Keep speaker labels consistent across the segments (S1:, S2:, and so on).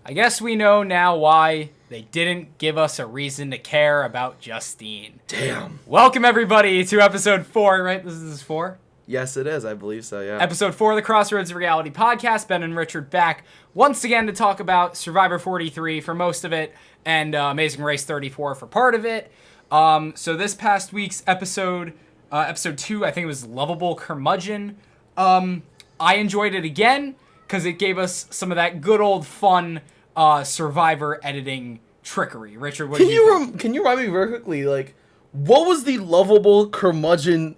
S1: I guess we know now why they didn't give us a reason to care about Justine.
S2: Damn.
S1: Welcome, everybody, to episode 4, right? This is 4?
S2: Yes, it is. I believe so, yeah.
S1: Episode 4 of the Crossroads Reality Podcast. Ben and Richard back once again to talk about Survivor 43 for most of it and Amazing Race 34 for part of it. So this past week's episode 2, I think it was Lovable Curmudgeon. I enjoyed it again because it gave us some of that good old fun Survivor editing trickery. Richard, what do you think?
S2: Can you remind me very quickly, like, what was the Lovable Curmudgeon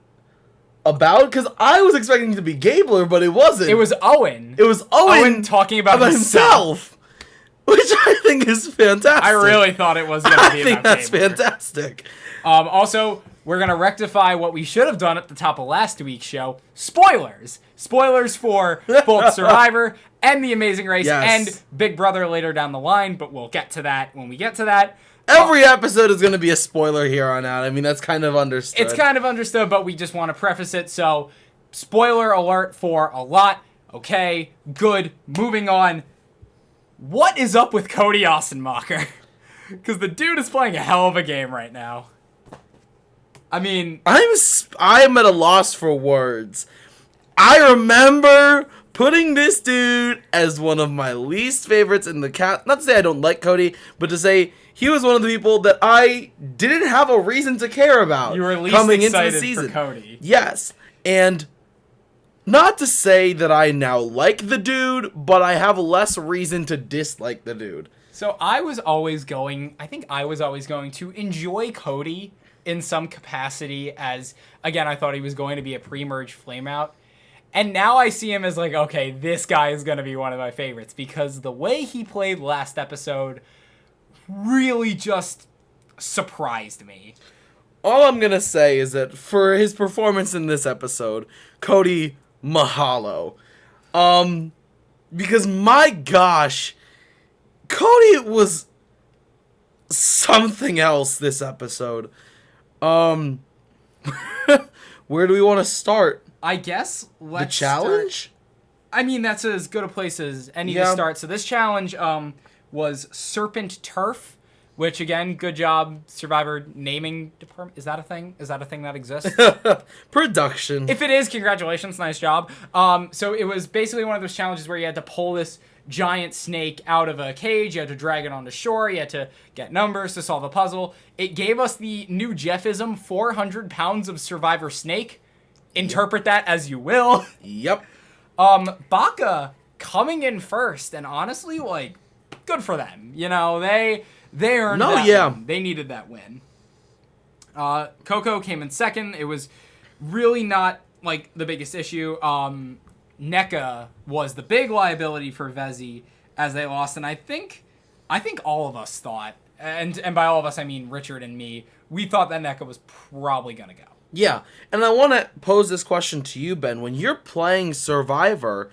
S2: about? Because I was expecting it to be Gabler, but it wasn't.
S1: It was Owen.
S2: It was Owen
S1: talking about himself.
S2: Which I think is fantastic.
S1: I really thought it was going to be about
S2: I think that's
S1: Gabler.
S2: fantastic.
S1: Also, we're going to rectify what we should have done at the top of last week's show. Spoilers. Spoilers for both Survivor and The Amazing Race and Big Brother later down the line, but we'll get to that when we get to that.
S2: Every episode is going to be a spoiler here on out. I mean, that's kind of understood.
S1: It's kind of understood, but we just want to preface it. So, spoiler alert for a lot. Okay, good. Moving on. What is up with Cody Ossenmacher? Because the dude is playing a hell of a game right now. I mean,
S2: I'm at a loss for words. I remember putting this dude as one of my least favorites in the cast. Not to say I don't like Cody, but to say he was one of the people that I didn't have a reason to care about.
S1: You were least
S2: coming
S1: excited
S2: into the season.
S1: for Cody.
S2: Yes, and not to say that I now like the dude, but I have less reason to dislike the dude.
S1: So I was always going to enjoy Cody in some capacity as, again, I thought he was going to be a pre-merge flameout. And now I see him as like, okay, this guy is going to be one of my favorites because the way he played last episode really just surprised me.
S2: All I'm going to say is that for his performance in this episode, Cody, mahalo. Because my gosh, Cody was something else this episode. Where do we want to start?
S1: I guess let's
S2: the challenge?
S1: I mean, that's as good a place as any to start. So this challenge was Serpent Turf, which, again, good job, Survivor naming department. Is that a thing? Is that a thing that exists?
S2: Production.
S1: If it is, congratulations. Nice job. So it was basically one of those challenges where you had to pull this giant snake out of a cage. You had to drag it onto shore. You had to get numbers to solve a puzzle. It gave us the new Jeffism, 400 pounds of Survivor snake. Interpret that as you will.
S2: Yep.
S1: Baka coming in first, and honestly, like, good for them. You know, they earned that win. They needed that win. Coco came in second. It was really not, like, the biggest issue. NECA was the big liability for Vezi as they lost, and I think all of us thought, and by all of us I mean Richard and me, we thought that NECA was probably gonna go.
S2: Yeah, and I want to pose this question to you, Ben. When you're playing Survivor,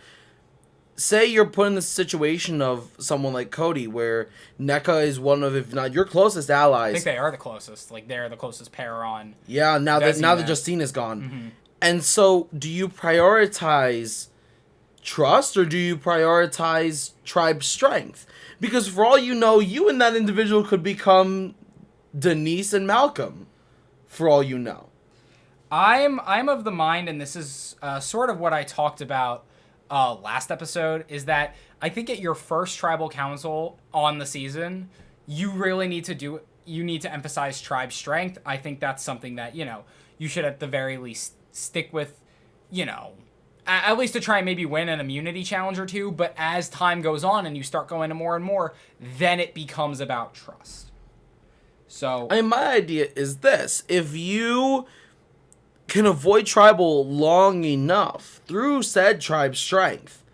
S2: say you're put in the situation of someone like Cody, where NECA is one of, if not your closest allies.
S1: I think they are the closest. Like, they're the closest pair on.
S2: Yeah, now that Justine is gone. Mm-hmm. And so, do you prioritize trust, or do you prioritize tribe strength? Because for all you know, you and that individual could become Denise and Malcolm, for all you know.
S1: I'm of the mind, and this is sort of what I talked about last episode, is that I think at your first tribal council on the season, you really need to emphasize tribe strength. I think that's something that, you should at the very least stick with, at least to try and maybe win an immunity challenge or two. But as time goes on and you start going to more and more, then it becomes about trust. So,
S2: I mean, my idea is this: if you can avoid tribal long enough through said tribe strength,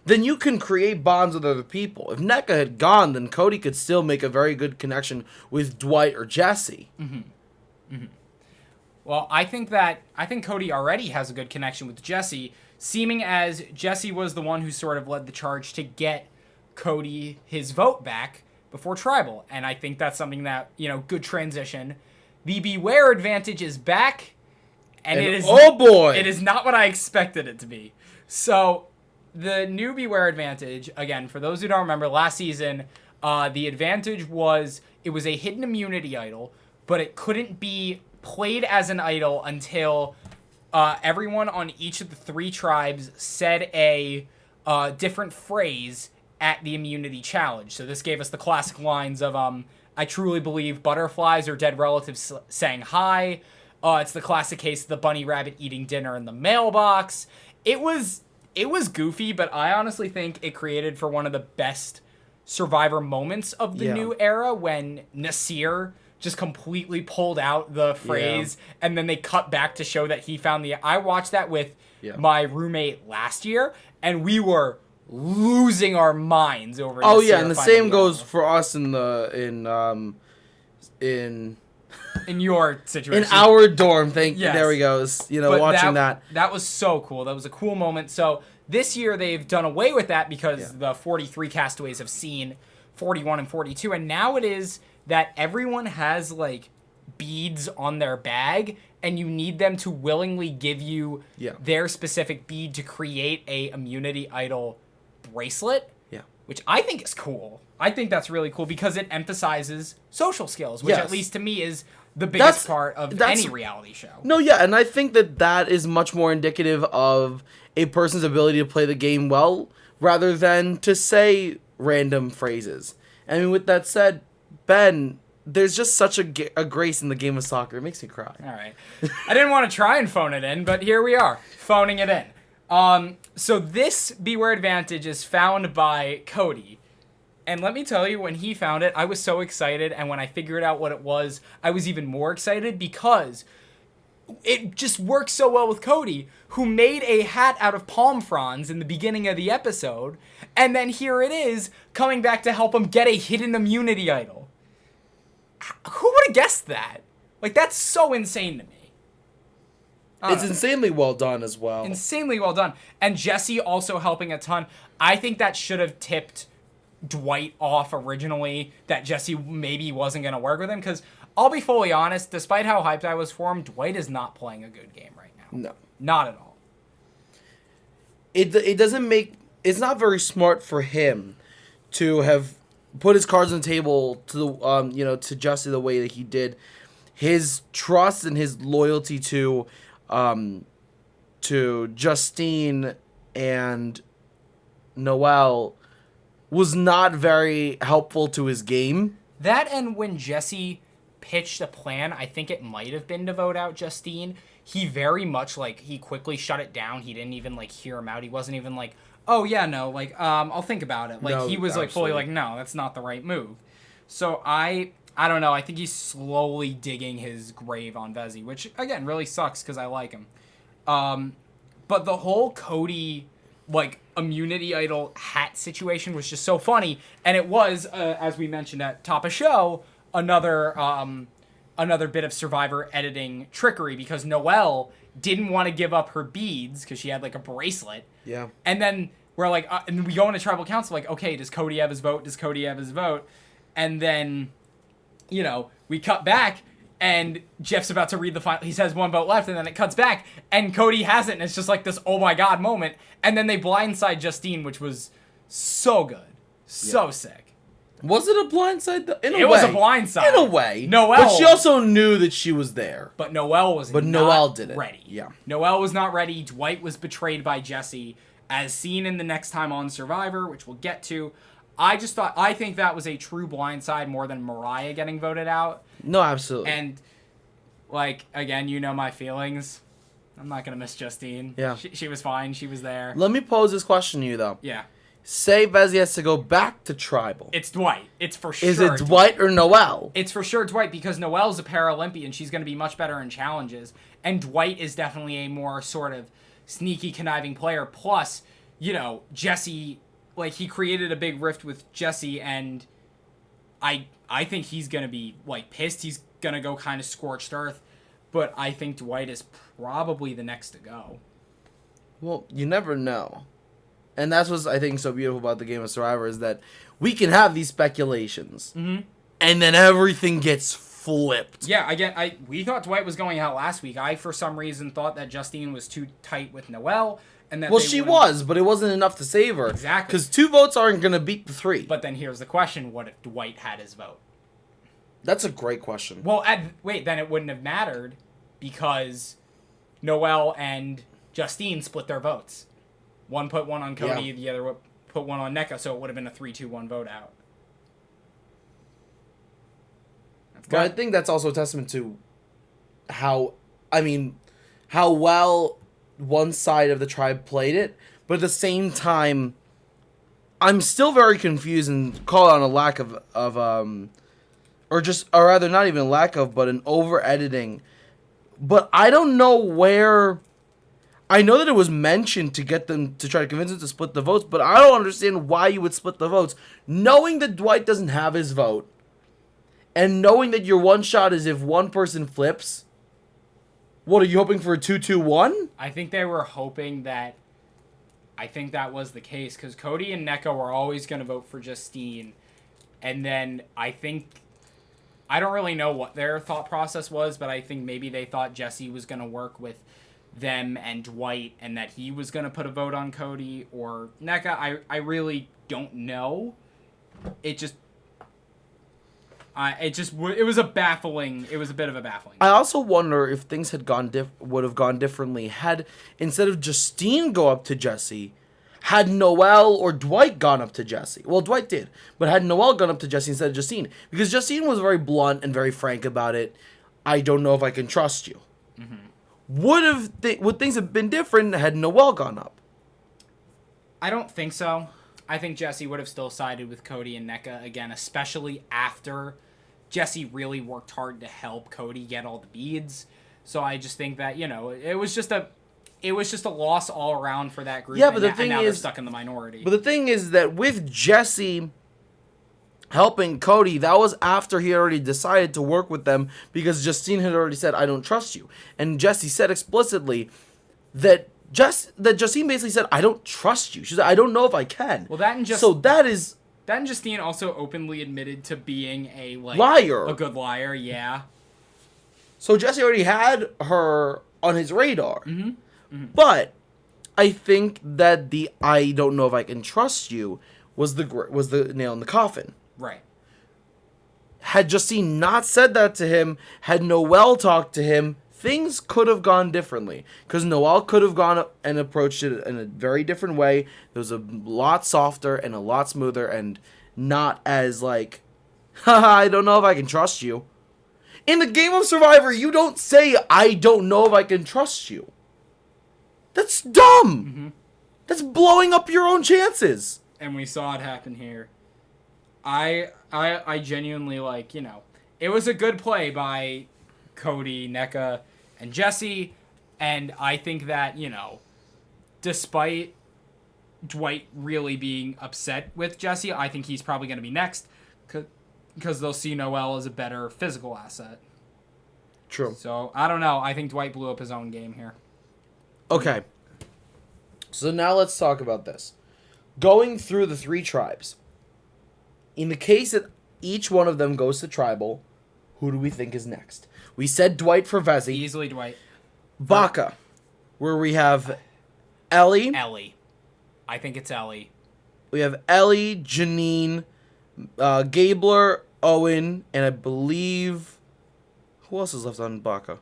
S2: then you can create bonds with other people. If NECA had gone, then Cody could still make a very good connection with Dwight or Jesse.
S1: Mm-hmm. Mm-hmm. Well, I think Cody already has a good connection with Jesse, seeming as Jesse was the one who sort of led the charge to get Cody his vote back before tribal. And I think that's something that, good transition. The Beware advantage is back. And it is,
S2: oh boy,
S1: it is not what I expected it to be. So the new Beware advantage, again, for those who don't remember, last season, the advantage was it was a hidden immunity idol, but it couldn't be played as an idol until everyone on each of the 3 tribes said a different phrase at the immunity challenge. So this gave us the classic lines of, I truly believe butterflies or dead relatives saying hi. It's the classic case of the bunny rabbit eating dinner in the mailbox. It was goofy, but I honestly think it created for one of the best Survivor moments of the new era when Nasir just completely pulled out the phrase and then they cut back to show that he found the... I watched that with my roommate last year and we were losing our minds over
S2: Oh
S1: Nasir
S2: yeah, and the same goes for us in
S1: your situation.
S2: In our dorm,
S1: Yes.
S2: there we go. But watching that.
S1: That was so cool. That was a cool moment. So this year they've done away with that because the 43 castaways have seen 41 and 42. And now it is that everyone has like beads on their bag and you need them to willingly give you their specific bead to create a immunity idol bracelet. Yeah. Which I think is cool. I think that's really cool because it emphasizes social skills, which at least to me is the biggest part of any reality show.
S2: No, yeah, and I think that is much more indicative of a person's ability to play the game well, rather than to say random phrases. I mean, with that said, Ben, there's just such a grace in the game of soccer. It makes me cry.
S1: All right. I didn't want to try and phone it in, but here we are, phoning it in. So this Beware advantage is found by Cody. And let me tell you, when he found it, I was so excited. And when I figured out what it was, I was even more excited because it just works so well with Cody, who made a hat out of palm fronds in the beginning of the episode. And then here it is, coming back to help him get a hidden immunity idol. Who would have guessed that? Like, that's so insane to me.
S2: It's insanely well done as well.
S1: Insanely well done. And Jesse also helping a ton. I think that should have tipped Dwight off originally, that Jesse maybe wasn't going to work with him, because I'll be fully honest, despite how hyped I was for him, Dwight is not playing a good game right now.
S2: No.
S1: Not at all.
S2: It doesn't make... It's not very smart for him to have put his cards on the table to the to Jesse the way that he did. His trust and his loyalty to Justine and Noelle was not very helpful to his game.
S1: That, and when Jesse pitched a plan, I think it might have been to vote out Justine, he very much, he quickly shut it down. He didn't even, hear him out. He wasn't even oh, yeah, no, I'll think about it.
S2: No,
S1: he was,
S2: absolutely.
S1: fully no, that's not the right move. So I don't know. I think he's slowly digging his grave on Vezi, which, again, really sucks because I like him. But the whole Cody... immunity idol hat situation was just so funny, and it was, as we mentioned at top of show, another bit of Survivor editing trickery, because Noelle didn't want to give up her beads because she had a bracelet.
S2: Yeah.
S1: And then we're and we go into tribal council okay, does Cody have his vote? Does Cody have his vote? And then, we cut back. And Jeff's about to read the final. He says one vote left, and then it cuts back, and Cody hasn't. And it's just this oh my god moment. And then they blindside Justine, which was so good, so sick.
S2: Was it a blindside?
S1: It was a blindside
S2: in a way.
S1: Noelle,
S2: but she also knew that she was there.
S1: But Noelle was.
S2: But Noelle didn't.
S1: Ready.
S2: Yeah.
S1: Noelle was not ready. Dwight was betrayed by Jesse, as seen in the next time on Survivor, which we'll get to. I think that was a true blindside more than Mariah getting voted out.
S2: No, absolutely.
S1: And, again, my feelings. I'm not going to miss Justine.
S2: Yeah.
S1: She was fine. She was there.
S2: Let me pose this question to you, though.
S1: Yeah.
S2: Say Vezi has to go back to tribal.
S1: It's Dwight. It's for sure.
S2: Is it Dwight or Noelle?
S1: It's for sure Dwight, because Noelle's a Paralympian. She's going to be much better in challenges. And Dwight is definitely a more sort of sneaky, conniving player. Plus, Jesse... he created a big rift with Jesse, and I think he's going to be, pissed. He's going to go kind of scorched earth. But I think Dwight is probably the next to go.
S2: Well, you never know. And that's what's, I think, so beautiful about the game of Survivor, is that we can have these speculations.
S1: Mm-hmm.
S2: And then everything gets flipped.
S1: Yeah, we thought Dwight was going out last week. I, for some reason, thought that Justine was too tight with Noelle. And that
S2: well, she was, but it wasn't enough to save her.
S1: Exactly.
S2: Because 2 votes aren't going to beat the 3.
S1: But then here's the question: what if Dwight had his vote?
S2: That's a great question.
S1: Well, wait, then it wouldn't have mattered because Noelle and Justine split their votes. One put one on Cody, the other put one on NECA, so it would have been a 3-2-1 vote out.
S2: But I think that's also a testament to how well one side of the tribe played it. But at the same time, I'm still very confused and call on a lack of or rather not even a lack of, but an over editing. But I don't know where. I know that it was mentioned to get them to try to convince them to split the votes, but I don't understand why you would split the votes, knowing that Dwight doesn't have his vote, and knowing that your one shot is if one person flips. What, are you hoping for a 2-2-1?
S1: I think they were hoping that. I think that was the case because Cody and NECA were always going to vote for Justine, and then I don't really know what their thought process was, but I think maybe they thought Jesse was going to work with them and Dwight and that he was going to put a vote on Cody or NECA. I really don't know. It was a bit of a baffling.
S2: I also wonder if things had would have gone differently had, instead of Justine go up to Jesse, had Noelle or Dwight gone up to Jesse. Well, Dwight did, but had Noelle gone up to Jesse instead of Justine, because Justine was very blunt and very frank about it. I don't know if I can trust you. Mm-hmm. Would things have been different had Noelle gone up?
S1: I don't think so. I think Jesse would have still sided with Cody and NECA again, especially after Jesse really worked hard to help Cody get all the beads. So I just think that, it was just a loss all around for that group.
S2: Yeah, but the thing
S1: now
S2: is,
S1: they're stuck in the minority.
S2: But the thing is that with Jesse helping Cody, that was after he already decided to work with them, because Justine had already said, I don't trust you. And Jesse said explicitly that Justine basically said, I don't trust you. She said, I don't know if I can.
S1: Well, that and Justine also openly admitted to being a
S2: liar.
S1: A good liar, yeah.
S2: So Jesse already had her on his radar.
S1: Mm-hmm. Mm-hmm.
S2: But I think that the I don't know if I can trust you was the nail in the coffin.
S1: Right.
S2: Had Justine not said that to him, had Noelle talked to him, things could have gone differently. Because Noelle could have gone up and approached it in a very different way. It was a lot softer and a lot smoother and not as haha, I don't know if I can trust you. In the game of Survivor, you don't say, I don't know if I can trust you. That's dumb.
S1: Mm-hmm.
S2: That's blowing up your own chances.
S1: And we saw it happen here. I genuinely it was a good play by Cody, NECA, and Jesse, and I think that, despite Dwight really being upset with Jesse, I think he's probably going to be next, because they'll see Noelle as a better physical asset.
S2: True.
S1: So, I don't know. I think Dwight blew up his own game here.
S2: Okay. So now let's talk about this. Going through the 3 tribes. In the case that each one of them goes to tribal, who do we think is next? We said Dwight for Vezi.
S1: Easily Dwight.
S2: Baca, where we have Ellie.
S1: Ellie. I think it's Ellie.
S2: We have Ellie, Janine, Gabler, Owen, and I believe... Who else is left on Baca?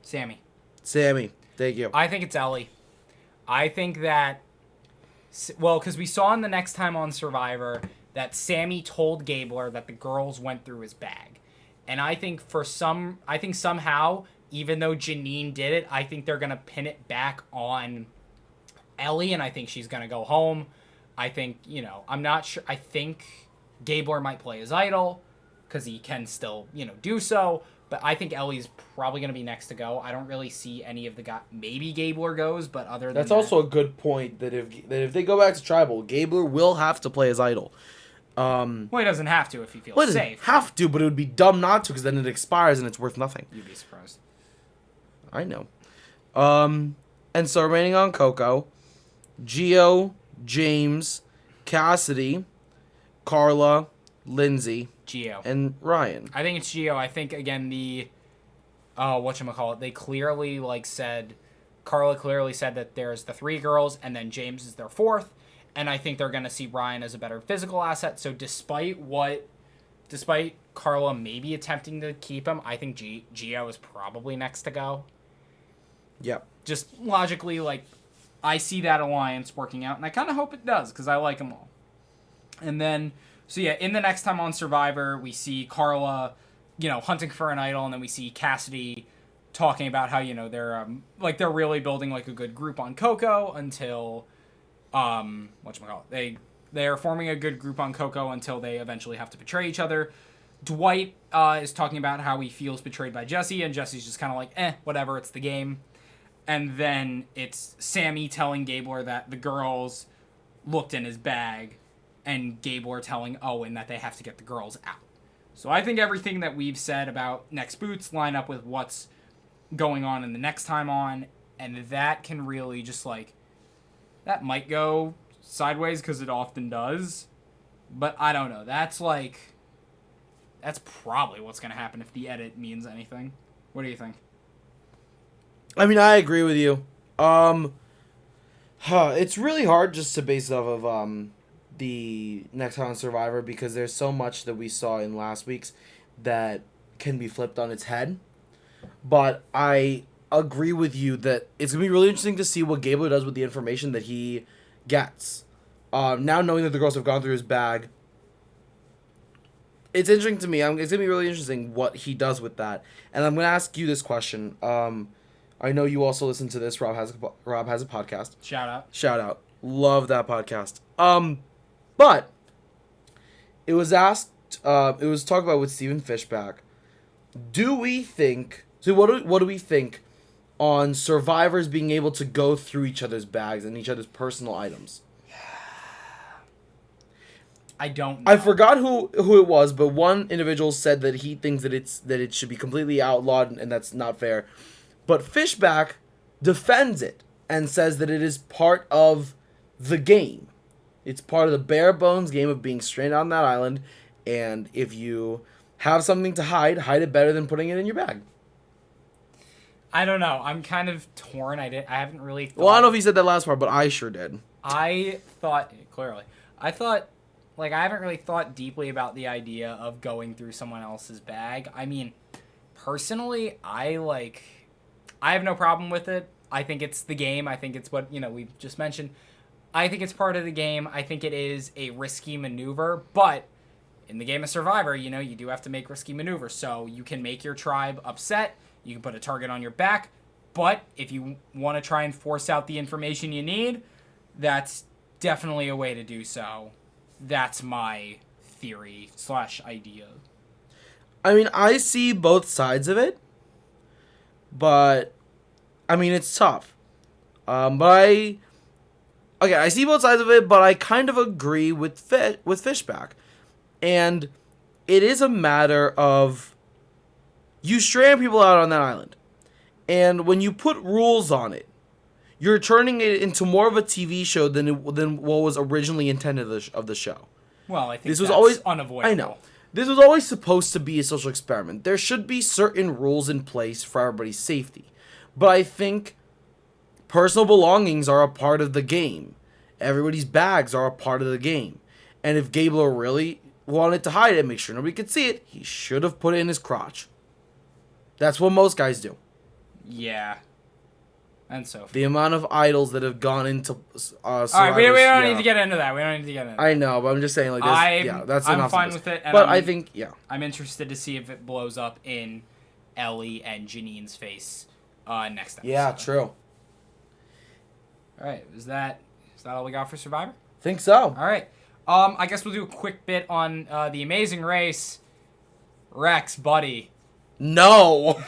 S1: Sammy.
S2: Thank you.
S1: I think it's Ellie. I think that... Well, because we saw in the next time on Survivor that Sammy told Gabler that the girls went through his bag. And I think somehow, even though Janine did it, I think they're going to pin it back on Ellie, and I think she's going to go home. I think, I'm not sure. I think Gabler might play his idol because he can still, do so. But I think Ellie's probably going to be next to go. I don't really see any of the guys. Maybe Gabler goes, but other than
S2: That's
S1: that,
S2: also a good point, that if they go back to tribal, Gabler will have to play his idol.
S1: Well, he doesn't have to if he feels
S2: Well, he
S1: safe.
S2: doesn't have to, but it would be dumb not to, because then it expires and it's worth nothing.
S1: You'd be surprised.
S2: I know. And so remaining on Coco, Gio, James, Cassidy, Carla, Lindsay,
S1: Gio.
S2: and Ryan.
S1: I think it's Gio. I think, again, whatchamacallit, they clearly, said Carla clearly said that there's the 3 girls, and then James is their 4th, and I think they're going to see Ryan as a better physical asset. So despite Carla maybe attempting to keep him, I think Gio is probably next to go.
S2: Yep.
S1: Just logically, like, I see that alliance working out, and I kind of hope it does, because I like them all. And then, so yeah, in the next time on Survivor, we see Carla, hunting for an idol, and then we see Cassidy talking about how, they're, they're really building, like, a good group on Coco until, they're forming a good group on Coco until they eventually have to betray each other. Dwight is talking about how he feels betrayed by Jesse, and Jesse's just kind of like, whatever, it's the game. And then it's Sammy telling Gabler that the girls looked in his bag, and Gabler telling Owen that they have to get the girls out. So I think everything that we've said about next boots line up with what's going on in the next time on, and that can really just, that might go sideways because it often does, but I don't know. That's probably what's going to happen if the edit means anything. What do you think?
S2: I mean, I agree with you. It's really hard just to base it off of the next time on Survivor, because there's so much that we saw in last week's that can be flipped on its head. But I agree with you that it's going to be really interesting to see what Gabler does with the information that he gets. Now knowing that the girls have gone through his bag, it's interesting to me. It's going to be really interesting what he does with that. And I'm going to ask you this question. I know you also listen to this. Rob has a podcast. Shout out. Love that podcast. But it was asked. It was talked about with Stephen Fishback. Do we think? So what do we think on survivors being able to go through each other's bags and each other's personal items?
S1: I don't know.
S2: I forgot who it was, but one individual said that he thinks that it should be completely outlawed and that's not fair. But Fishback defends it and says that it is part of the game. It's part of the bare bones game of being stranded on that island, and if you have something to hide it better than putting it in your bag.
S1: I don't know. I'm kind of torn. I haven't really thought...
S2: Well, I don't know if he said that last part, but I sure did.
S1: I thought I haven't really thought deeply about the idea of going through someone else's bag. I mean, personally, I have no problem with it. I think it's the game. I think it's what, we've just mentioned. I think it's part of the game. I think it is a risky maneuver, but in the game of Survivor, you do have to make risky maneuvers. So you can make your tribe upset. You can put a target on your back. But if you want to try and force out the information you need, that's definitely a way to do so. That's my theory / idea.
S2: I mean, I see both sides of it, but I mean, it's tough. I see both sides of it, but I kind of agree with Fishback. And it is a matter of you strand people out on that island. And when you put rules on it, you're turning it into more of a TV show than what was originally intended of the show.
S1: Well, I think this was always unavoidable.
S2: I know. This was always supposed to be a social experiment. There should be certain rules in place for everybody's safety. But I think personal belongings are a part of the game. Everybody's bags are a part of the game. And if Gabler really wanted to hide it, make sure nobody could see it, he should have put it in his crotch. That's what most guys do.
S1: Yeah. And so
S2: the amount of idols that have gone into
S1: all right, we don't need to get into that.
S2: I know, but I'm just saying, that's
S1: I'm
S2: enough.
S1: fine with it.
S2: But I think,
S1: I'm interested to see if it blows up in Ellie and Janine's face next episode.
S2: Yeah, true.
S1: All right, is that all we got for Survivor?
S2: Think so.
S1: All right. I guess we'll do a quick bit on The Amazing Race. Rex, buddy.
S2: No.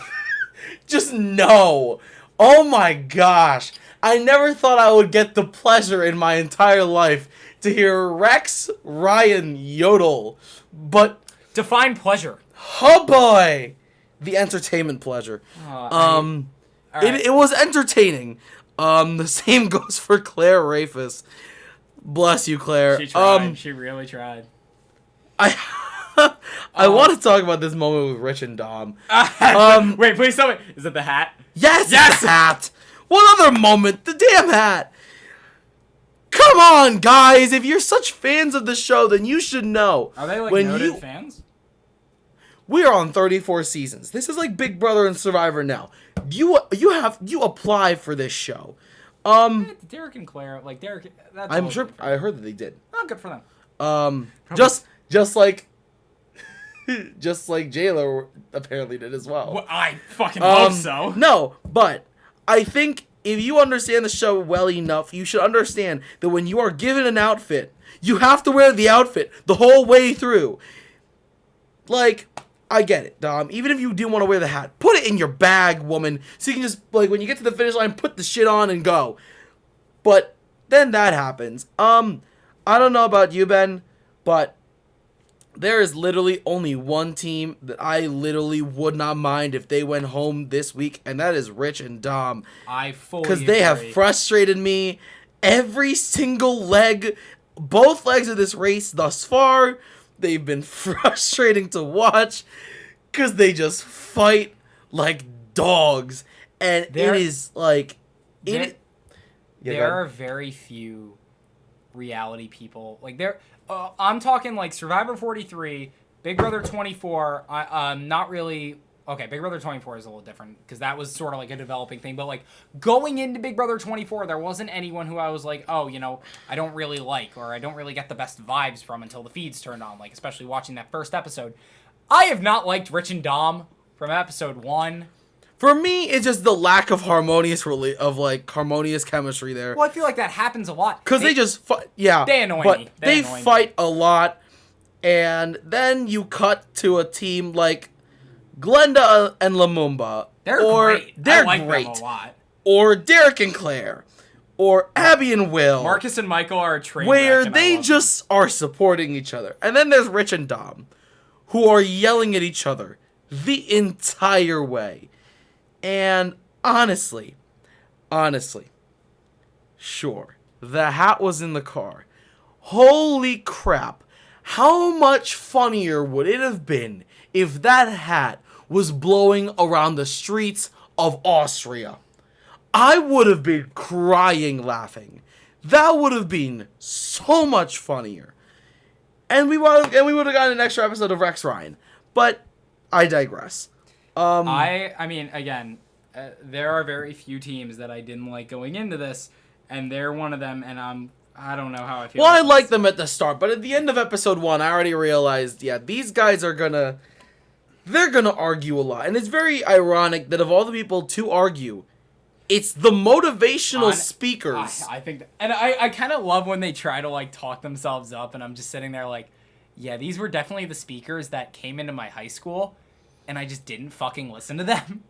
S2: Just no. Oh my gosh. I never thought I would get the pleasure in my entire life to hear Rex Ryan yodel. But
S1: define pleasure.
S2: Oh boy. The entertainment pleasure.
S1: Right.
S2: It was entertaining. The same goes for Claire Rafus. Bless you, Claire.
S1: She tried. She really tried.
S2: I want to talk about this moment with Rich and Dom.
S1: Wait, please tell me. Is it the hat?
S2: Yes! The hat! What other moment? The damn hat. Come on, guys. If you're such fans of the show, then you should know.
S1: Are they, like, noted fans?
S2: We are on 34 seasons. This is like Big Brother and Survivor now. You apply for this show.
S1: Derek and Claire, like Derek. That's
S2: I'm sure. I heard that they did.
S1: Oh, good for them.
S2: Just like J-Lo apparently did as well.
S1: Well, I fucking hope so.
S2: No, but I think if you understand the show well enough, you should understand that when you are given an outfit, you have to wear the outfit the whole way through. Like, I get it, Dom. Even if you do want to wear the hat, put it in your bag, woman, so you can just, like, when you get to the finish line, put the shit on and go. But then that happens. I don't know about you, Ben, but there is literally only one team that I literally would not mind if they went home this week, and that is Rich and Dom.
S1: I fully
S2: agree. Because they have frustrated me every single leg, both legs of this race thus far. They've been frustrating to watch because they just fight like dogs. And it is like...
S1: There are very few reality people. Like, I'm talking like Survivor 43, Big Brother 24. I'm not really... Okay, Big Brother 24 is a little different because that was sort of like a developing thing. But like going into Big Brother 24, there wasn't anyone who I was like, oh, I don't really like, or I don't really get the best vibes from until the feeds turned on. Like, especially watching that first episode. I have not liked Rich and Dom from episode 1.
S2: For me, it's just the lack of harmonious chemistry there.
S1: Well, I feel like that happens a lot.
S2: Because they just fight. Yeah.
S1: They annoy me.
S2: They fight a lot. And then you cut to a team like Glenda and Lumumba.
S1: They're great. I like them a lot.
S2: Or Derek and Claire. Or Abby and Will.
S1: Marcus and Michael are a train
S2: where
S1: wreck,
S2: they just are supporting each other. And then there's Rich and Dom, who are yelling at each other the entire way. And honestly, sure, the hat was in the car. Holy crap. How much funnier would it have been if that hat was blowing around the streets of Austria? I would have been crying laughing. That would have been so much funnier. And we would have gotten an extra episode of Rex Ryan. But I digress.
S1: I mean, again, there are very few teams that I didn't like going into this, and they're one of them, and I don't know how I feel.
S2: Well, I liked them at the start, but at the end of episode 1, I already realized, yeah, these guys are they're gonna argue a lot. And it's very ironic that of all the people to argue, it's the motivational speakers.
S1: I think, and I kind of love when they try to, like, talk themselves up, and I'm just sitting there like, yeah, these were definitely the speakers that came into my high school, and I just didn't fucking listen to them.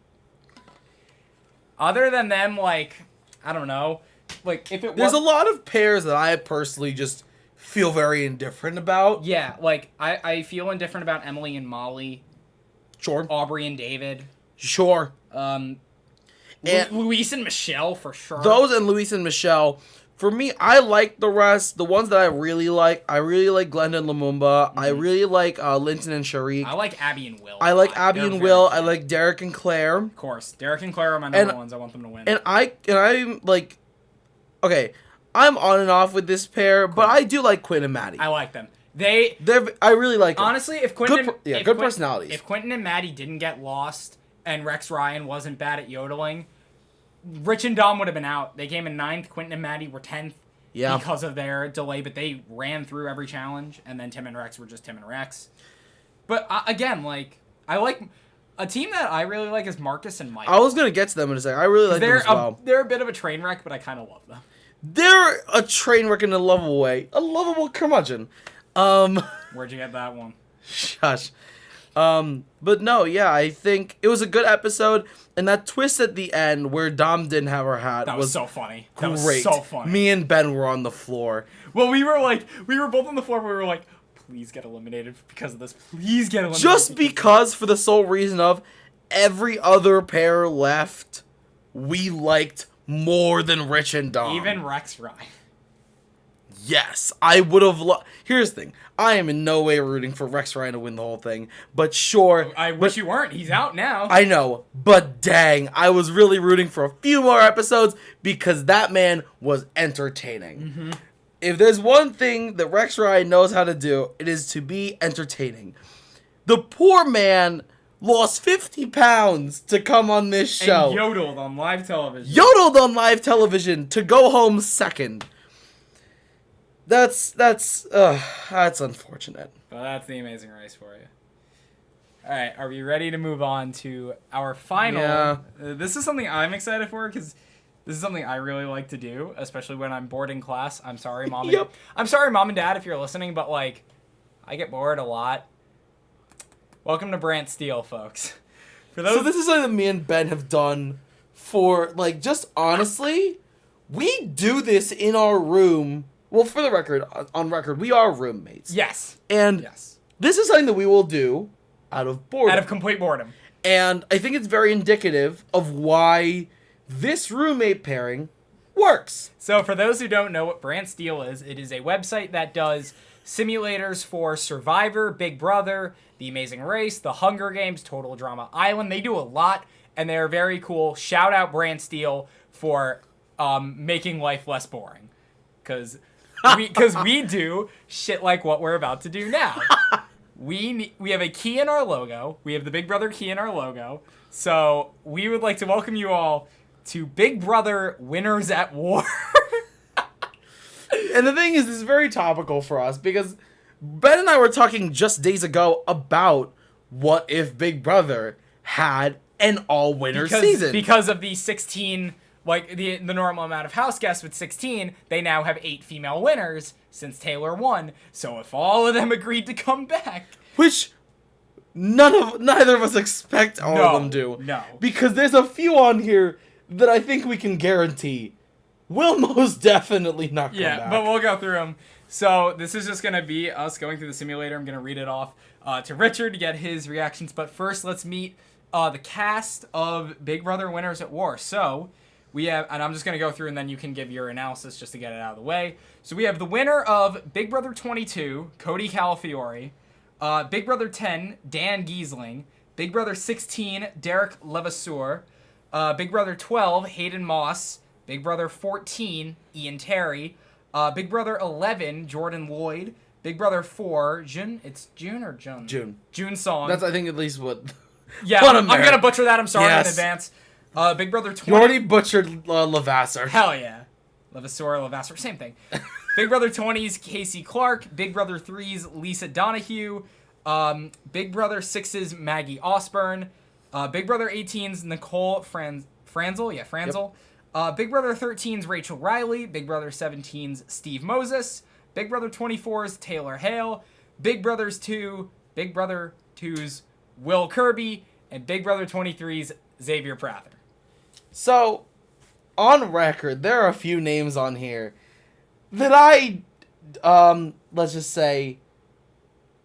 S1: Other than them, like, I don't know. Like, if it
S2: There's a lot of pairs that I personally just feel very indifferent about.
S1: Yeah, like, I feel indifferent about Emily and Molly.
S2: Sure.
S1: Aubrey and David.
S2: Sure.
S1: Luis and Michelle, for sure.
S2: Those and Luis and Michelle. For me, I like the rest. The ones that I really like Glenda and Lumumba. Mm-hmm. I really like Linton and Sharik.
S1: I like Abby and Will.
S2: I like Abby and Will. I like Derek and Claire.
S1: Of course. Derek and Claire are my number ones. I want them to win.
S2: And I'm like... Okay, I'm on and off with this pair, but I do like Quinn and Maddie.
S1: I like them.
S2: I really like them.
S1: Honestly, if Quentin...
S2: good personalities.
S1: If Quentin and Maddie didn't get lost and Rex Ryan wasn't bad at yodeling... Rich and Dom would have been out. They came in 9th. Quentin and Maddie were 10th because of their delay, but they ran through every challenge, and then Tim and Rex were just Tim and Rex. But again, like, I like a team that I really like is Marcus and Mike.
S2: I was gonna get to them in a second. I really like them as well.
S1: They're a bit of a train wreck, but I kind of love them.
S2: They're a train wreck in a lovable way, a lovable curmudgeon.
S1: Where'd you get that one?
S2: Shush. But no, yeah, I think it was a good episode, and that twist at the end where Dom didn't have her hat
S1: was so funny.
S2: Great.
S1: That was so funny.
S2: Me and Ben were on the floor.
S1: Well, we were both on the floor, but we were like, please get eliminated because of this. Please get eliminated.
S2: Just because for the sole reason of every other pair left, we liked more than Rich and Dom.
S1: Even Rex Ryan.
S2: Yes, I would have. Here's the thing: I am in no way rooting for Rex Ryan to win the whole thing. But sure,
S1: I wish you weren't. He's out now.
S2: I know, but dang, I was really rooting for a few more episodes because that man was entertaining.
S1: Mm-hmm.
S2: If there's one thing that Rex Ryan knows how to do, it is to be entertaining. The poor man lost 50 pounds to come on this show.
S1: And yodeled on live television.
S2: Yodeled on live television to go home second. That's unfortunate.
S1: Well, that's the Amazing Race for you. All right, are we ready to move on to our final?
S2: Yeah.
S1: This is something I'm excited for because this is something I really like to do, especially when I'm bored in class. I'm sorry, Mom.
S2: Yep.
S1: I'm sorry, Mom and Dad, if you're listening, but like, I get bored a lot. Welcome to BrantSteele, folks. For those,
S2: So this is something that me and Ben have done for, like, just honestly, we do this in our room. Well, for the record, on record, we are roommates.
S1: yes,
S2: And
S1: yes,
S2: this is something that we will do out of boredom.
S1: out of complete boredom.
S2: And I think it's very indicative of why this roommate pairing works.
S1: So for those who don't know what BrantSteele is, it is a website that does simulators for Survivor, Big Brother, The Amazing Race, The Hunger Games, Total Drama Island. They do a lot, and they're very cool. Shout out BrantSteele for making life less boring. Because we do shit like what we're about to do now. We have a key in our logo. We have the Big Brother key in our logo. So we would like to welcome you all to Big Brother Winners at War.
S2: And the thing is, this is very topical for us because Ben and I were talking just days ago about what if Big Brother had an all-winner season.
S1: Because of the 16, like the normal amount of house guests with 16, they now have 8 female winners since Taylor won. So if all of them agreed to come back,
S2: Which neither of us expect all of them do.
S1: No.
S2: Because there's a few on here that I think we can guarantee will most definitely not come back.
S1: but we'll go through them. So this is just going to be us going through the simulator. I'm going to read it off to Richard to get his reactions. But first, let's meet the cast of Big Brother Winners at War. So we have, and I'm just going to go through and then you can give your analysis just to get it out of the way. So we have the winner of Big Brother 22, Cody Calafiore. Big Brother 10, Dan Giesling. Big Brother 16, Derek Levasseur. Big Brother 12, Hayden Moss. Big Brother 14, Ian Terry. Big Brother 11, Jordan Lloyd. Big Brother 4, June. It's June or June? June Song.
S2: That's, I think, at least what...
S1: Yeah,
S2: what
S1: I'm going to butcher that. I'm sorry in advance. Big Brother 20.
S2: You already butchered Levasseur.
S1: Hell yeah. Levasseur, same thing. Big Brother 20's Casey Clark. Big Brother 3's Lisa Donahue. Big Brother 6's Maggie Osborne. Big Brother 18's Nicole Franzel. Yeah, Franzel. Yep. Big Brother 13's Rachel Riley. Big Brother 17's Steve Moses. Big Brother 24's Taylor Hale. Big Brother 2's Will Kirby. And Big Brother 23's Xavier Prather.
S2: So, on record, there are a few names on here that I, let's just say,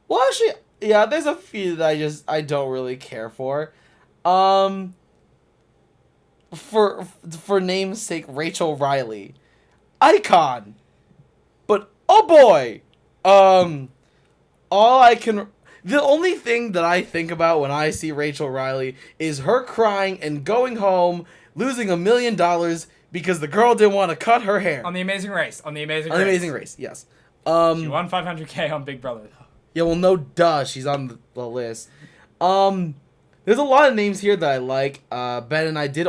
S2: well, actually, yeah, there's a few that I don't really care for. For name's sake, Rachel Riley. Icon. But, oh boy! The only thing that I think about when I see Rachel Riley is her crying and going home, losing $1 million because the girl didn't want to cut her hair.
S1: On The Amazing Race.
S2: On The Amazing Race, yes.
S1: She won $500K on Big Brother, though.
S2: Yeah, well, no duh, she's on the list. There's a lot of names here that I like. Ben and I did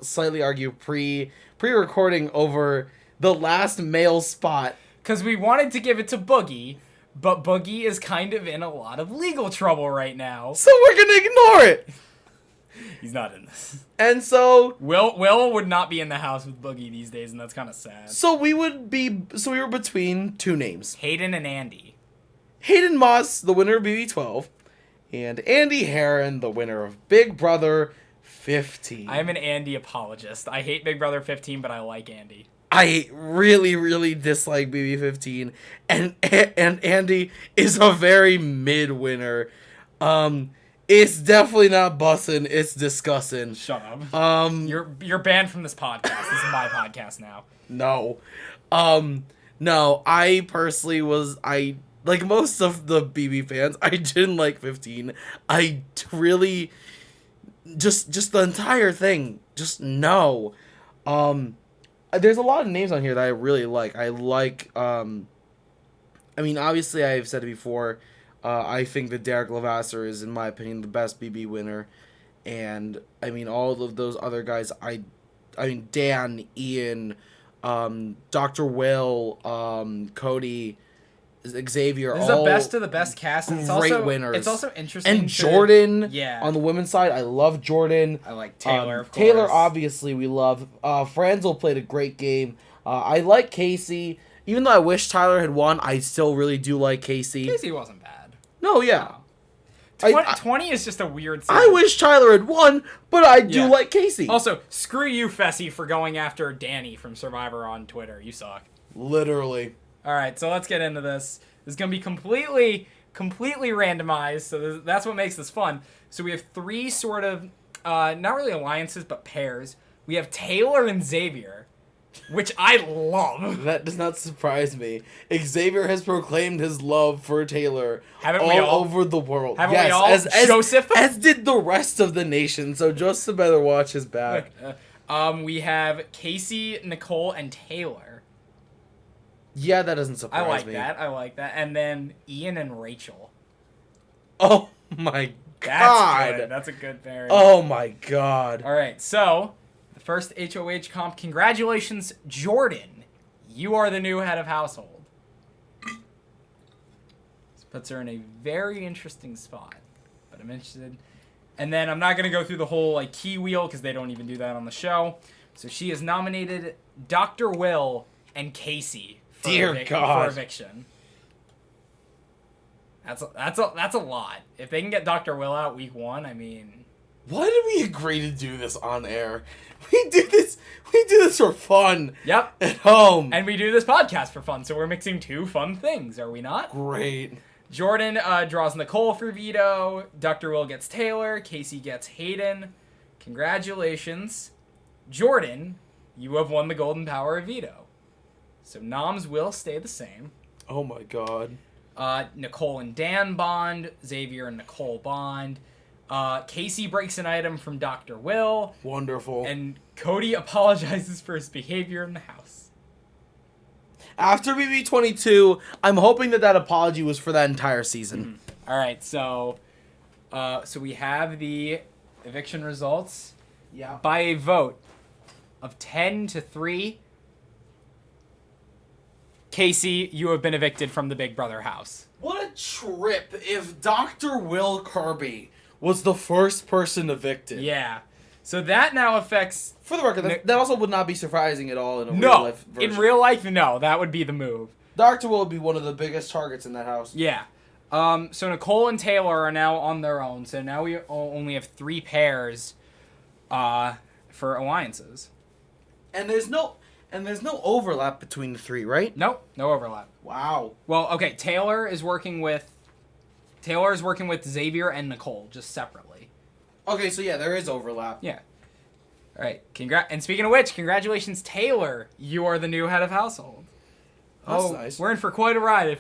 S2: slightly argue pre-recording over the last male spot.
S1: Because we wanted to give it to Boogie, but Boogie is kind of in a lot of legal trouble right now.
S2: So we're gonna ignore it!
S1: He's not in this.
S2: And so...
S1: Will would not be in the house with Boogie these days, and that's kind of sad.
S2: So we were between two names.
S1: Hayden and Andy.
S2: Hayden Moss, the winner of BB12, and Andy Herron, the winner of Big Brother 15.
S1: I am an Andy apologist. I hate Big Brother 15, but I like Andy.
S2: I really, really dislike BB15, and Andy is a very mid winner. It's definitely not bussin', it's disgussin'.
S1: Shut up. You're banned from this podcast. This is my podcast now.
S2: No. No, I personally like most of the BB fans, I didn't like 15. I really just the entire thing. Just no. There's a lot of names on here that I really like. I like I mean, obviously I've said it before. I think that Derek Levasseur is, in my opinion, the best BB winner. And I mean, all of those other guys, I mean, Dan, Ian, Dr. Will, Cody, Xavier,
S1: This is
S2: all
S1: the best of the best cast. And
S2: great winners.
S1: It's also interesting.
S2: And Jordan,
S1: yeah.
S2: on the women's side, I love Jordan.
S1: I like Taylor, of course.
S2: Taylor, obviously, we love. Franzel played a great game. I like Casey. Even though I wish Tyler had won, I still really do like Casey.
S1: Casey wasn't bad.
S2: No, yeah.
S1: No. 20 is just a weird season.
S2: I wish Tyler had won, but I do like Casey.
S1: Also, screw you, Fessy, for going after Danny from Survivor on Twitter. You suck.
S2: Literally.
S1: All right, so let's get into this. This is going to be completely randomized, so that's what makes this fun. So we have three sort of, not really alliances, but pairs. We have Taylor and Xavier, which I love.
S2: That does not surprise me. Xavier has proclaimed his love for Taylor all over the world.
S1: Haven't we all? Joseph?
S2: As did the rest of the nation, so Joseph better watch his back.
S1: We have Casey, Nicole, and Taylor.
S2: Yeah, that doesn't surprise me.
S1: I like that. And then Ian and Rachel.
S2: Oh my god.
S1: That's good. That's a good pairing.
S2: Oh my god.
S1: All right, so the first HOH comp. Congratulations, Jordan. You are the new head of household. This puts her in a very interesting spot. But I'm interested. And then I'm not going to go through the whole like key wheel because they don't even do that on the show. So she has nominated Dr. Will and Casey for eviction. That's a lot. If they can get Dr. Will out week 1, I mean,
S2: why did we agree to do this on air? We do this for fun.
S1: Yep.
S2: At home.
S1: And we do this podcast for fun, so we're mixing two fun things, are we not?
S2: Great.
S1: Jordan draws Nicole for veto. Dr. Will gets Taylor. Casey gets Hayden. Congratulations. Jordan, you have won the golden power of veto. So noms will stay the same.
S2: Oh my god.
S1: Nicole and Dan bond. Xavier and Nicole bond. Casey breaks an item from Dr. Will.
S2: Wonderful.
S1: And Cody apologizes for his behavior in the house.
S2: After BB22, I'm hoping that apology was for that entire season.
S1: Mm-hmm. All right, so we have the eviction results.
S2: Yeah.
S1: By a vote of 10-3, Casey, you have been evicted from the Big Brother house.
S2: What a trip if Dr. Will Kirby was the first person evicted.
S1: Yeah. So that now affects...
S2: For the record, that also would not be surprising at all in a real-life version.
S1: In real life, no. That would be the move.
S2: Dr. Will would be one of the biggest targets in that house.
S1: Yeah. So Nicole and Taylor are now on their own. So now we only have 3 pairs for alliances.
S2: And there's no overlap between the 3, right?
S1: Nope. No overlap.
S2: Wow.
S1: Well, okay. Taylor is working with Xavier and Nicole, just separately.
S2: Okay, so yeah, there is overlap.
S1: Yeah. All right. And speaking of which, congratulations, Taylor. You are the new head of household.
S2: That's nice.
S1: We're in for quite a ride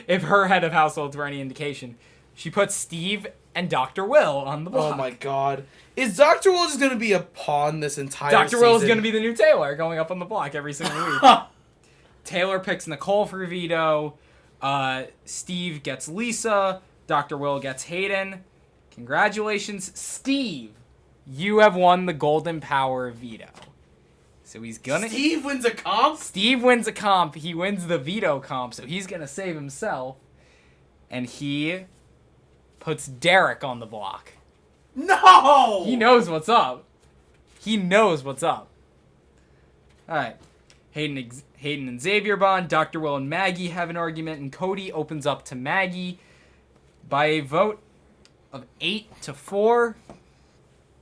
S1: if her head of households were any indication. She puts Steve and Dr. Will on the block.
S2: Oh my god. Is Dr. Will just going to be a pawn this entire
S1: Dr.
S2: season?
S1: Will is going to be the new Taylor going up on the block every single week. Taylor picks Nicole for veto. Steve gets Lisa. Dr. Will gets Hayden. Congratulations, Steve. You have won the Golden Power veto. So he's gonna...
S2: Steve wins a comp?
S1: Steve wins a comp. He wins the veto comp, so he's gonna save himself. And he puts Derek on the block.
S2: No!
S1: He knows what's up. Alright. Hayden and Xavier bond. Dr. Will and Maggie have an argument, and Cody opens up to Maggie. By a vote of 8-4,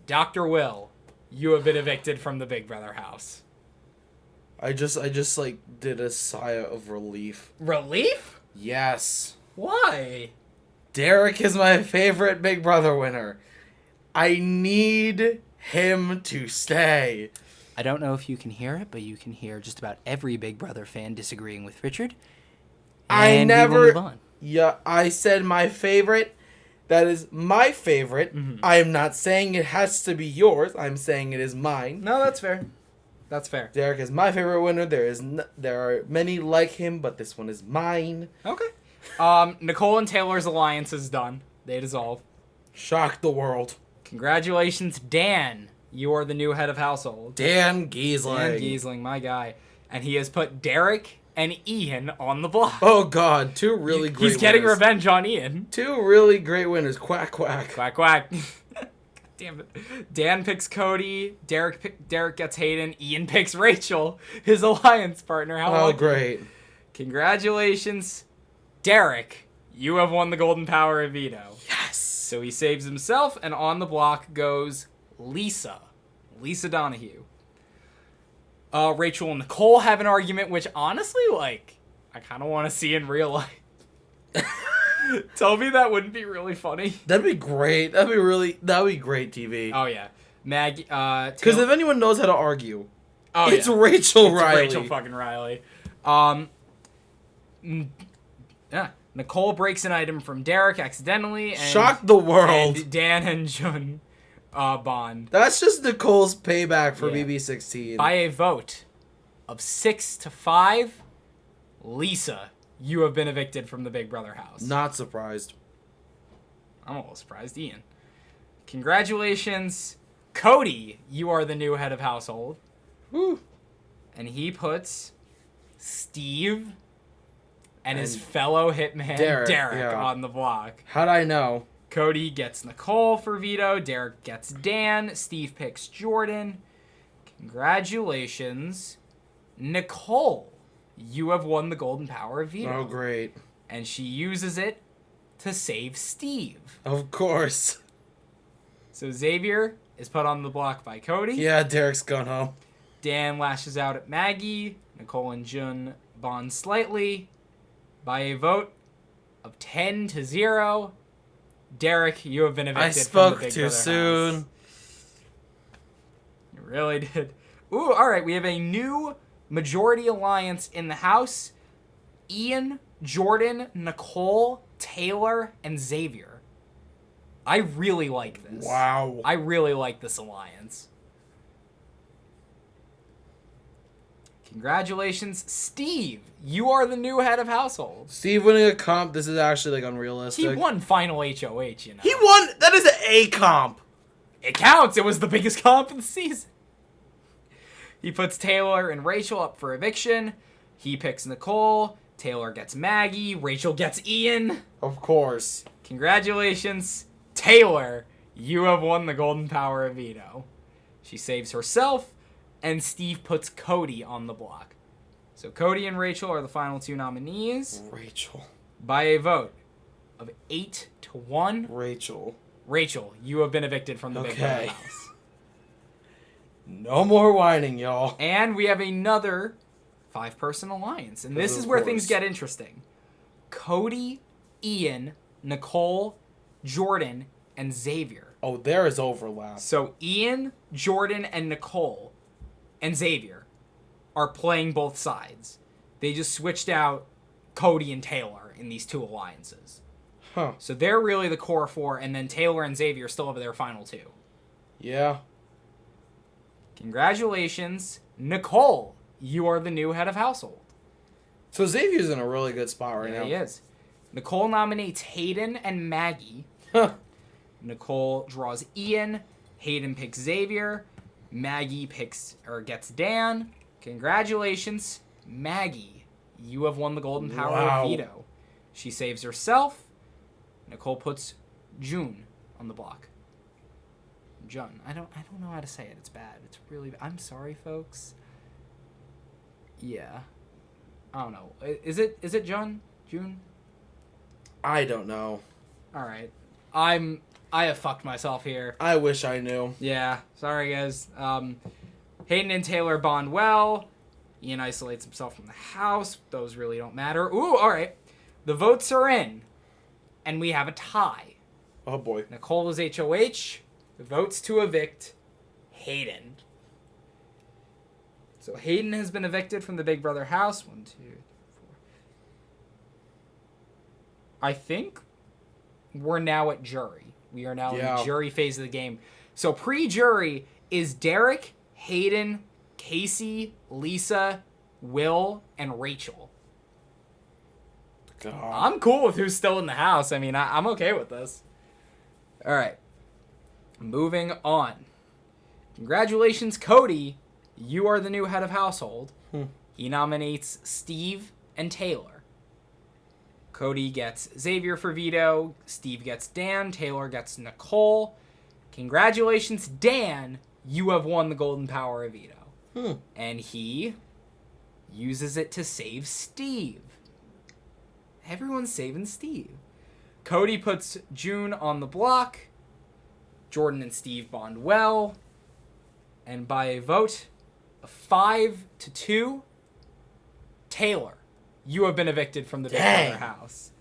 S1: Dr. Will, you have been evicted from the Big Brother house.
S2: I just like did a sigh of relief.
S1: Relief?
S2: Yes.
S1: Why?
S2: Derek is my favorite Big Brother winner. I need him to stay.
S1: I don't know if you can hear it, but you can hear just about every Big Brother fan disagreeing with Richard. And we will move on.
S2: Yeah, I said my favorite. That is my favorite.
S1: Mm-hmm.
S2: I am not saying it has to be yours. I'm saying it is mine.
S1: No, that's fair. That's fair.
S2: Derek is my favorite winner. There are many like him, but this one is mine.
S1: Okay. Nicole and Taylor's alliance is done. They dissolve.
S2: Shock the world.
S1: Congratulations, Dan. You are the new head of household.
S2: Dan Giesling.
S1: Dan Giesling, my guy. And he has put Derek and Ian on the block.
S2: Oh, God. Two really great winners.
S1: He's getting revenge on Ian.
S2: Two really great winners. Quack, quack.
S1: Quack, quack. Damn it. Dan picks Cody. Derek gets Hayden. Ian picks Rachel, his alliance partner. How
S2: great.
S1: Congratulations, Derek. You have won the Golden Power of Veto.
S2: Yes.
S1: So he saves himself, and on the block goes Lisa Donahue. Rachel and Nicole have an argument, which honestly, I kind of want to see in real life. Tell me that wouldn't be really funny.
S2: That'd be great. That'd be great TV.
S1: Oh yeah, Maggie.
S2: Because if anyone knows how to argue, it's Rachel Riley.
S1: Rachel fucking Riley. Yeah. Nicole breaks an item from Derek accidentally. And,
S2: shock the world.
S1: And Dan and Jun bond.
S2: That's just Nicole's payback for BB16.
S1: By a vote of 6-5, Lisa, you have been evicted from the Big Brother house.
S2: Not surprised.
S1: I'm a little surprised. Ian. Congratulations. Cody, you are the new head of household.
S2: Woo.
S1: And he puts Steve and his fellow hitman Derek on the block.
S2: How'd I know?
S1: Cody gets Nicole for veto. Derek gets Dan. Steve picks Jordan. Congratulations. Nicole, you have won the Golden Power of Veto.
S2: Oh, great.
S1: And she uses it to save Steve.
S2: Of course.
S1: So Xavier is put on the block by Cody.
S2: Yeah, Derek's gone home.
S1: Dan lashes out at Maggie. Nicole and Jun bond slightly. By a vote of 10-0, Derek, you have been evicted from the Big Brother house. I spoke too soon. You really did. Ooh, all right. We have a new majority alliance in the house. Ian, Jordan, Nicole, Taylor, and Xavier. I really like this.
S2: Wow.
S1: I really like this alliance. Congratulations, Steve. You are the new head of household.
S2: Steve winning a comp, this is actually unrealistic.
S1: He won final HOH, you know.
S2: He won. That is an A comp.
S1: It counts. It was the biggest comp of the season. He puts Taylor and Rachel up for eviction. He picks Nicole. Taylor gets Maggie. Rachel gets Ian.
S2: Of course.
S1: Congratulations, Taylor. You have won the Golden Power of Veto. She saves herself. And Steve puts Cody on the block. So Cody and Rachel are the final two nominees.
S2: Rachel.
S1: By a vote of 8-1. Rachel, you have been evicted from the Big Brother house.
S2: No more whining, y'all.
S1: And we have another 5-person alliance. And this is where things get interesting. Cody, Ian, Nicole, Jordan, and Xavier.
S2: Oh, there is overlap.
S1: So Ian, Jordan, and Nicole and Xavier are playing both sides. They just switched out Cody and Taylor in these two alliances.
S2: Huh.
S1: So they're really the core four, and then Taylor and Xavier still have their final two.
S2: Yeah.
S1: Congratulations, Nicole. You are the new head of household.
S2: So Xavier's in a really good spot right now.
S1: He is. Nicole nominates Hayden and Maggie. Nicole draws Ian. Hayden picks Xavier. Maggie gets Dan. Congratulations, Maggie. You have won the Golden Power of Veto. She saves herself. Nicole puts June on the block. Jun. I don't know how to say it. It's bad. It's really bad. I'm sorry, folks. Yeah. I don't know. Is it Jun? June?
S2: I don't know.
S1: All right. I have fucked myself here.
S2: I wish I knew.
S1: Yeah. Sorry, guys. Hayden and Taylor bond well. Ian isolates himself from the house. Those really don't matter. Ooh, all right. The votes are in. And we have a tie.
S2: Oh, boy.
S1: Nicole is HOH. The votes to evict Hayden. So Hayden has been evicted from the Big Brother house. 1, 2, 3, 4. I think we're now at jury. We are now in the jury phase of the game. So pre-jury is Derek, Hayden, Casey, Lisa, Will, and Rachel.
S2: God.
S1: I'm cool with who's still in the house. I mean, I'm okay with this. All right. Moving on. Congratulations, Cody. You are the new head of household. He nominates Steve and Taylor. Cody gets Xavier for veto. Steve gets Dan. Taylor gets Nicole. Congratulations, Dan. You have won the golden power of veto. And he uses it to save Steve. Everyone's saving Steve. Cody puts June on the block. Jordan and Steve bond well. And by a vote of 5-2, Taylor, you have been evicted from the Big Brother house.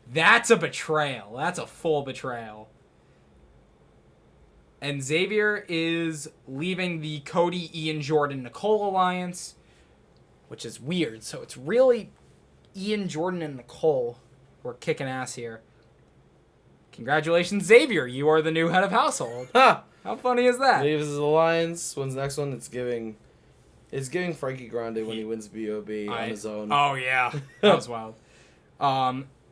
S1: That's a betrayal. That's a full betrayal. And Xavier is leaving the Cody, Ian, Jordan, Nicole alliance, which is weird. So it's really Ian, Jordan, and Nicole who are kicking ass here. Congratulations, Xavier. You are the new head of household.
S2: Ha!
S1: How funny is that?
S2: Leaves his alliance. Wins the next one. It's giving Frankie Grande when he wins B.O.B. on his own.
S1: Oh, yeah. That was wild.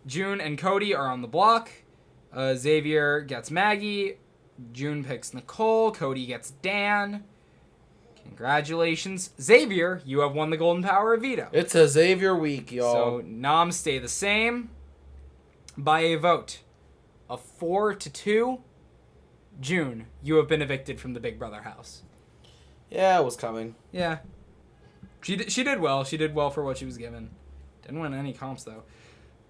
S1: June and Cody are on the block. Xavier gets Maggie. June picks Nicole. Cody gets Dan. Congratulations, Xavier. You have won the golden power of veto.
S2: It's a Xavier week, y'all.
S1: So noms stay the same by a vote of 4-2. June, you have been evicted from the Big Brother house.
S2: Yeah, it was coming.
S1: Yeah. She did well. She did well for what she was given. Didn't win any comps, though.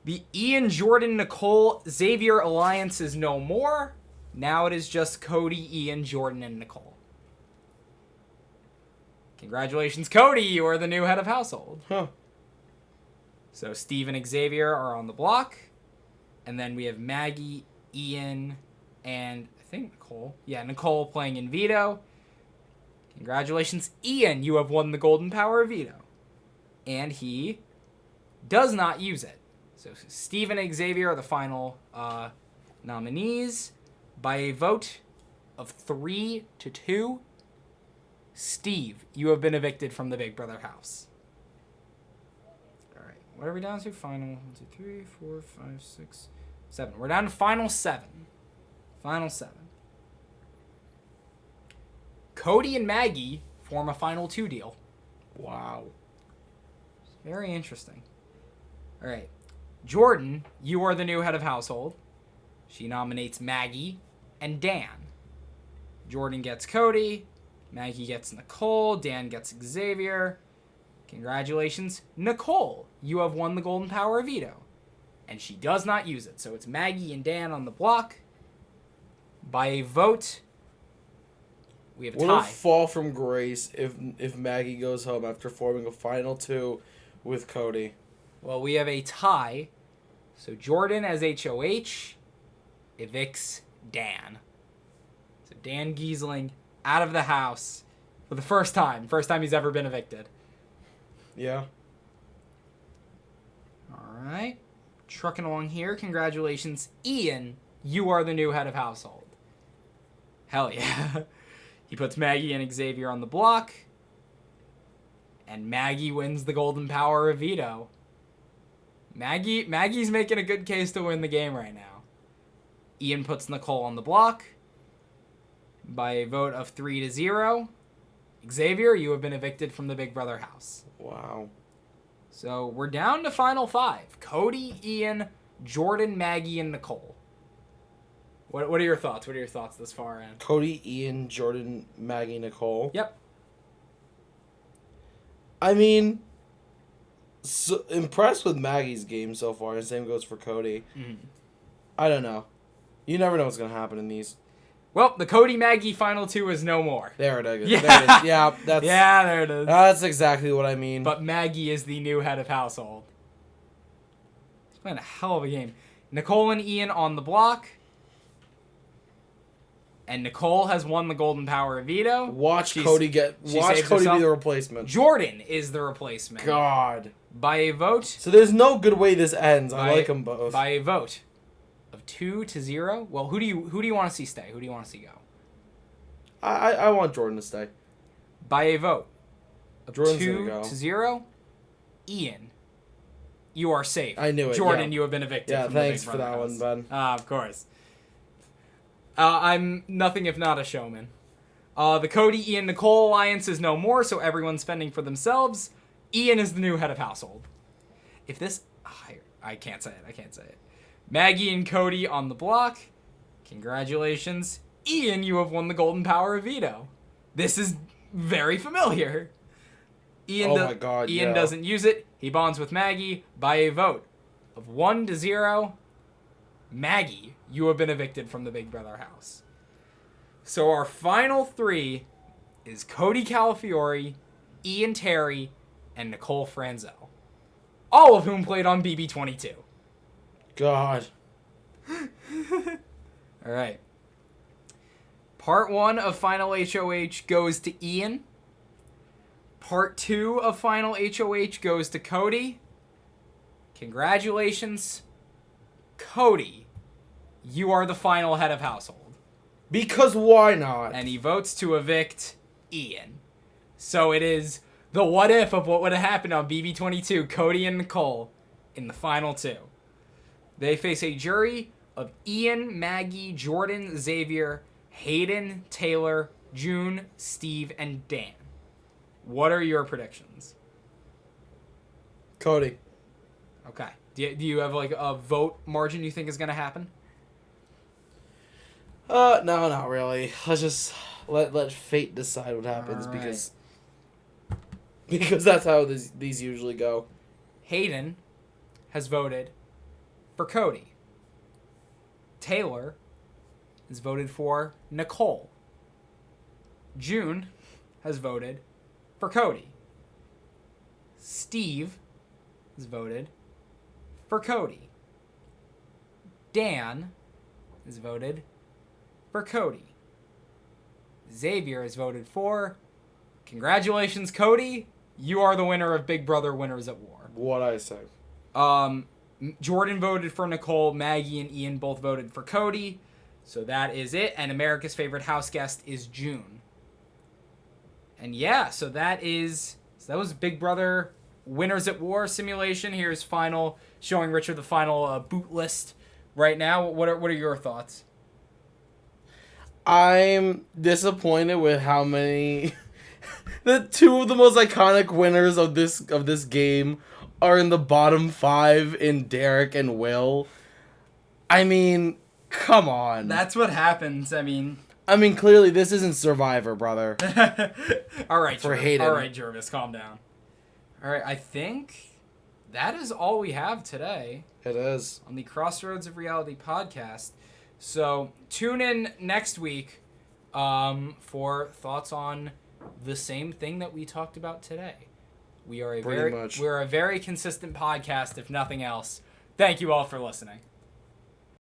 S1: The Ian, Jordan, Nicole, Xavier alliance is no more. Now it is just Cody, Ian, Jordan, and Nicole. Congratulations, Cody. You are the new head of household.
S2: Huh.
S1: So Steve and Xavier are on the block. And then we have Maggie, Ian, and I think Nicole. Yeah, Nicole playing in veto. Congratulations, Ian. You have won the golden power of veto. And he does not use it. So Steve and Xavier are the final nominees. By a vote of 3-2, Steve, you have been evicted from the Big Brother house. All right. What are we down to? Final 1, 2, 3, 4, 5, 6, 7. We're down to final 7. Final 7. Cody and Maggie form a final 2 deal.
S2: Wow.
S1: Very interesting. All right. Jordan, you are the new head of household. She nominates Maggie and Dan. Jordan gets Cody. Maggie gets Nicole. Dan gets Xavier. Congratulations, Nicole. You have won the golden power of veto. And she does not use it. So it's Maggie and Dan on the block. By a vote, we have a tie.
S2: What a fall from grace if Maggie goes home after forming a final 2 with Cody.
S1: Well, we have a tie. So Jordan as HOH evicts Dan. So Dan Giesling out of the house for the first time. First time he's ever been evicted.
S2: Yeah.
S1: All right. Trucking along here. Congratulations, Ian. You are the new head of household. Hell yeah. He puts Maggie and Xavier on the block. And Maggie wins the golden power of veto. Maggie's making a good case to win the game right now. Ian puts Nicole on the block. By a vote of 3-0. Xavier, you have been evicted from the Big Brother house.
S2: Wow.
S1: So we're down to final 5. Cody, Ian, Jordan, Maggie, and Nicole. What are your thoughts? What are your thoughts this far in?
S2: Cody, Ian, Jordan, Maggie, Nicole.
S1: Yep.
S2: I mean, so impressed with Maggie's game so far, and same goes for Cody.
S1: Mm-hmm.
S2: I don't know. You never know what's going to happen in these.
S1: Well, the Cody-Maggie final 2 is no more.
S2: There it is.
S1: Yeah.
S2: There it is. Yeah,
S1: there it is.
S2: That's exactly what I mean.
S1: But Maggie is the new head of household. He's playing a hell of a game. Nicole and Ian on the block. And Nicole has won the Golden Power of Veto.
S2: Watch Cody be the replacement.
S1: Jordan is the replacement.
S2: God.
S1: By a vote.
S2: So there's no good way this ends. I like them both.
S1: By a vote of 2-0. Well, who do you want to see stay? Who do you want to see go?
S2: I want Jordan to stay.
S1: By a vote of
S2: Jordan's
S1: 2-0, Ian, you are safe.
S2: I knew it.
S1: Jordan, you have been evicted.
S2: Yeah,
S1: from
S2: thanks
S1: the Big
S2: for that
S1: Brother
S2: one, Ben.
S1: Of course. I'm nothing if not a showman. The Cody, Ian, Nicole alliance is no more, so everyone's fending for themselves. Ian is the new head of household. If this... I can't say it. Maggie and Cody on the block. Congratulations. Ian, you have won the Golden Power of Veto. This is very familiar. Ian doesn't use it. He bonds with Maggie by a vote of 1-0. Maggie, you have been evicted from the Big Brother house. So our final three is Cody Calafiore, Ian Terry, and Nicole Franzel. All of whom played on BB22.
S2: God.
S1: All right. Part 1 of Final HOH goes to Ian. Part 2 of Final HOH goes to Cody. Congratulations, Cody. You are the final head of household.
S2: Because why not?
S1: And he votes to evict Ian. So it is the what if of what would have happened on BB22, Cody and Nicole, in the final 2. They face a jury of Ian, Maggie, Jordan, Xavier, Hayden, Taylor, June, Steve, and Dan. What are your predictions?
S2: Cody.
S1: Okay. Do you have like a vote margin you think is going to happen?
S2: No, not really. Let's just let fate decide what happens because that's how these usually go.
S1: Hayden has voted for Cody. Taylor has voted for Nicole. June has voted for Cody. Steve has voted for Cody. Dan has voted for Cody. Xavier has voted for... Congratulations, Cody. You are the winner of Big Brother Winners at War.
S2: What'd I say?
S1: Jordan voted for Nicole. Maggie and Ian both voted for Cody. So that is it. And America's favorite house guest is June. And yeah, so that was Big Brother Winners at War simulation. Here's final, showing Richard the final boot list right now. What are your thoughts?
S2: I'm disappointed with how many the two of the most iconic winners of this game are in the bottom 5 in Derek and Will. I mean, come on.
S1: That's what happens. I mean,
S2: clearly this isn't Survivor, brother.
S1: All right,
S2: for Hayden.
S1: All right, Jervis, calm down. All right, I think that is all we have today.
S2: It is.
S1: On the Crossroads of Reality podcast. So tune in next week for thoughts on the same thing that we talked about today. We are a very consistent podcast, if nothing else. Thank you all for listening.